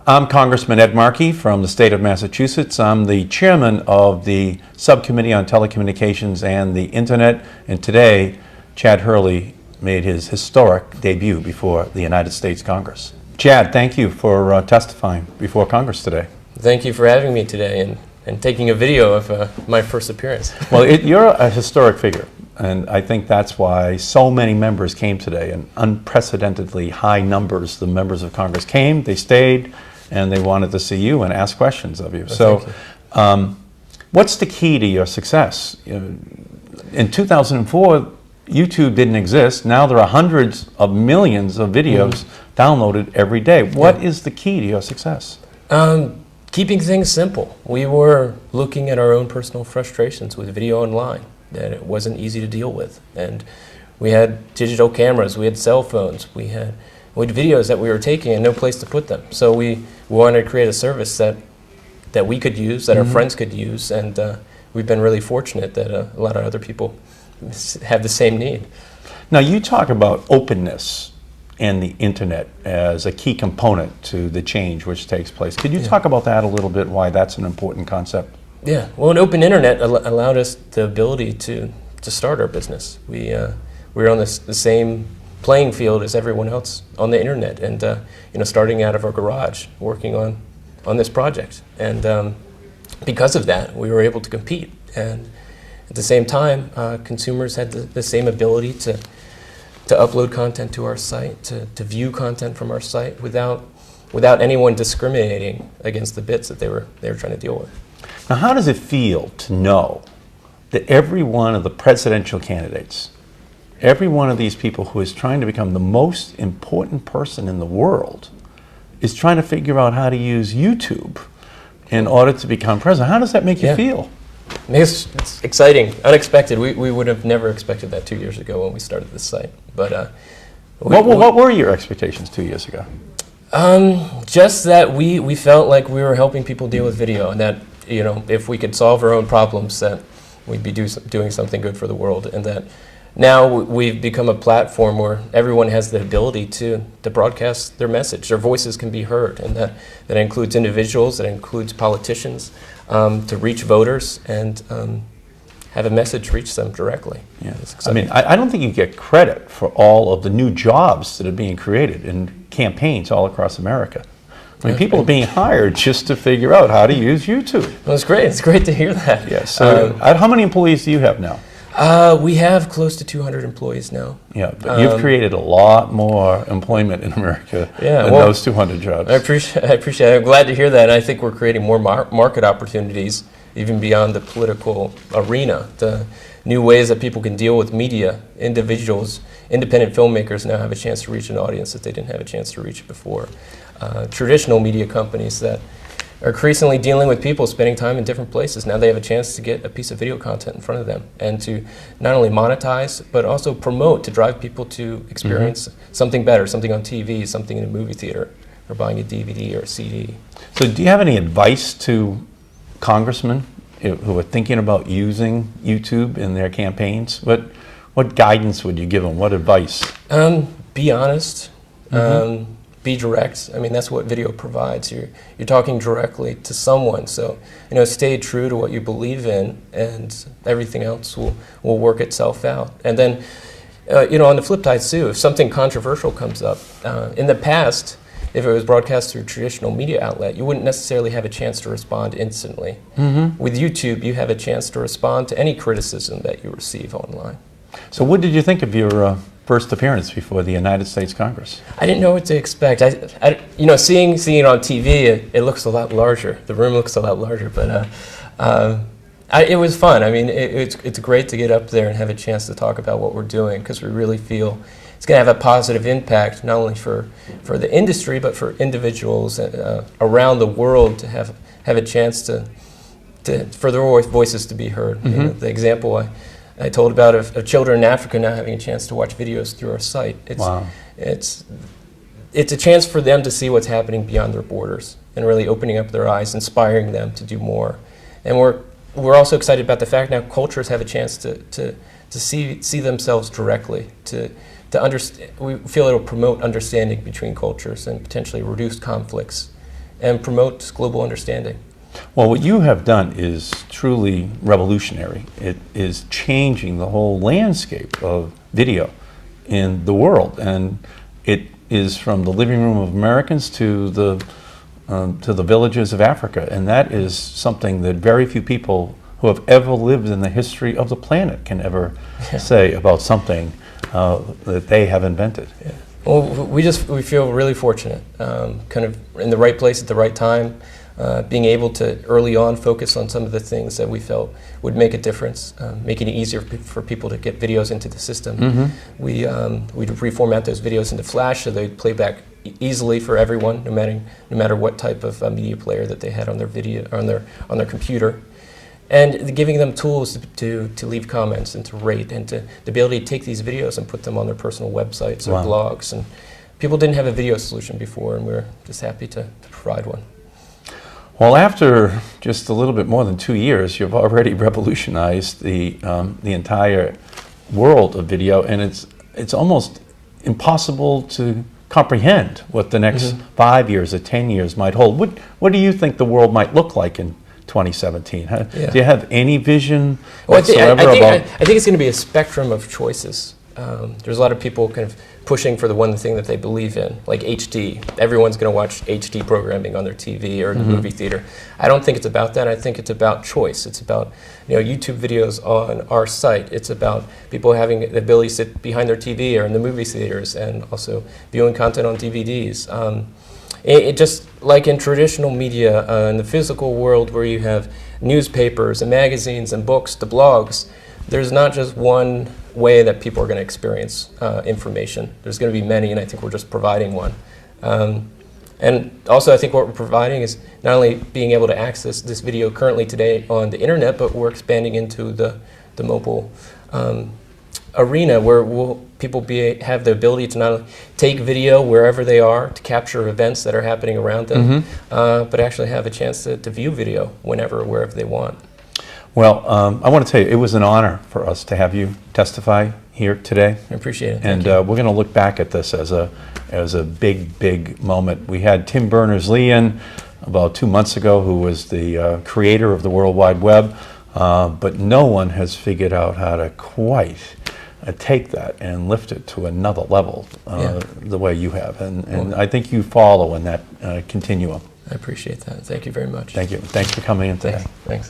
I'm Congressman Ed Markey from the state of Massachusetts. I'm the chairman of the Subcommittee on Telecommunications and the Internet, and today Chad Hurley made his historic debut before the United States Congress. Chad, thank you for testifying before Congress today. Thank you for having me today and taking a video of my first appearance. Well, you're a historic figure, and I think that's why so many members came today, and unprecedentedly high numbers. The members of Congress came, they stayed, and they wanted to see you and ask questions of you. Well, so what's the key to your success? In 2004, YouTube didn't exist. Now there are hundreds of millions of videos downloaded every day. What is the key to your success? Keeping things simple. We were looking at our own personal frustrations with video online, that it wasn't easy to deal with. And we had digital cameras, we had cell phones, we had videos that we were taking and no place to put them. So we wanted to create a service that we could use, that our friends could use, and we've been really fortunate that a lot of other people have the same need. Now you talk about openness and the internet as a key component to the change which takes place. Could you talk about that a little bit, why that's an important concept? Yeah, well, an open internet allowed us the ability to start our business. We were on the same playing field as everyone else on the internet, and starting out of our garage, working on this project. And because of that, we were able to compete. And at the same time, consumers had the same ability to upload content to our site, to view content from our site without anyone discriminating against the bits that they were trying to deal with. Now, how does it feel to know that every one of the presidential candidates, every one of these people who is trying to become the most important person in the world is trying to figure out how to use YouTube in order to become president? How does that make you feel? It's exciting, unexpected. We would have never expected that 2 years ago when we started this site. But what were your expectations 2 years ago? Just that we felt like we were helping people deal with video, and that if we could solve our own problems, that we'd be doing something good for the world, and that now we've become a platform where everyone has the ability to broadcast their message. Their voices can be heard, and that includes individuals, that includes politicians, to reach voters and have a message reach them directly. Yeah. I mean, I don't think you get credit for all of the new jobs that are being created in campaigns all across America. I mean, people are being hired just to figure out how to use YouTube. Well, it's great. It's great to hear that. Yes. So, how many employees do you have now? We have close to 200 employees now. Yeah, but you've created a lot more employment in America than those 200 jobs. I appreciate it. I'm glad to hear that. And I think we're creating more market opportunities even beyond the political arena. The new ways that people can deal with media, individuals, independent filmmakers now have a chance to reach an audience that they didn't have a chance to reach before. Traditional media companies that are increasingly dealing with people spending time in different places. Now they have a chance to get a piece of video content in front of them and to not only monetize, but also promote, to drive people to experience something better, something on TV, something in a movie theater, or buying a DVD or a CD. So do you have any advice to congressmen who are thinking about using YouTube in their campaigns? What guidance would you give them? What advice? Be honest. Be direct. I mean, that's what video provides. You're talking directly to someone. So, stay true to what you believe in, and everything else will work itself out. And then, on the flip side too, if something controversial comes up, in the past, if it was broadcast through a traditional media outlet, you wouldn't necessarily have a chance to respond instantly. With YouTube, you have a chance to respond to any criticism that you receive online. So what did you think of your first appearance before the United States Congress? I didn't know what to expect. Seeing it on TV, it looks a lot larger. The room looks a lot larger, but it was fun. I mean, it's great to get up there and have a chance to talk about what we're doing, because we really feel it's going to have a positive impact not only for the industry, but for individuals around the world to have a chance for their voices to be heard. The example I told about of children in Africa now having a chance to watch videos through our site. It's a chance for them to see what's happening beyond their borders and really opening up their eyes, inspiring them to do more. And we're also excited about the fact now cultures have a chance to see themselves directly, to understand. We feel it'll promote understanding between cultures and potentially reduce conflicts and promote global understanding. Well, what you have done is truly revolutionary. It is changing the whole landscape of video in the world, and it is from the living room of Americans to the villages of Africa, and that is something that very few people who have ever lived in the history of the planet can ever say about something that they have invented. Yeah. Well, we feel really fortunate, kind of in the right place at the right time, being able to early on focus on some of the things that we felt would make a difference, making it easier for people to get videos into the system. Mm-hmm. We'd reformat those videos into Flash so they'd play back easily for everyone, no matter what type of media player that they had on their video on their computer. And giving them tools to leave comments and to rate and to the ability to take these videos and put them on their personal websites or blogs. And people didn't have a video solution before, and we're just happy to provide one. Well, after just a little bit more than 2 years, you've already revolutionized the entire world of video, and it's almost impossible to comprehend what the next 5 years or 10 years might hold. What do you think the world might look like in 2017? Do you have any vision whatsoever I think it's going to be a spectrum of choices. There's a lot of people kind of pushing for the one thing that they believe in, like HD. Everyone's going to watch HD programming on their TV or in the movie theater. I don't think it's about that. I think it's about choice. It's about YouTube videos on our site. It's about people having the ability to sit behind their TV or in the movie theaters and also viewing content on DVDs. It just like in traditional media, in the physical world where you have newspapers and magazines and books to blogs, there's not just one way that people are going to experience information. There's going to be many, and I think we're just providing one. And also I think what we're providing is not only being able to access this video currently today on the internet, but we're expanding into the mobile arena where people have the ability to not only take video wherever they are to capture events that are happening around them, but actually have a chance to view video whenever, wherever they want. Well, I want to tell you, it was an honor for us to have you testify here today. I appreciate it. And we're going to look back at this as a big moment. We had Tim Berners-Lee in about 2 months ago, who was the creator of the World Wide Web, but no one has figured out how to quite take that and lift it to another level the way you have. And I think you follow in that continuum. I appreciate that. Thank you very much. Thank you. Thanks for coming in today. Thanks.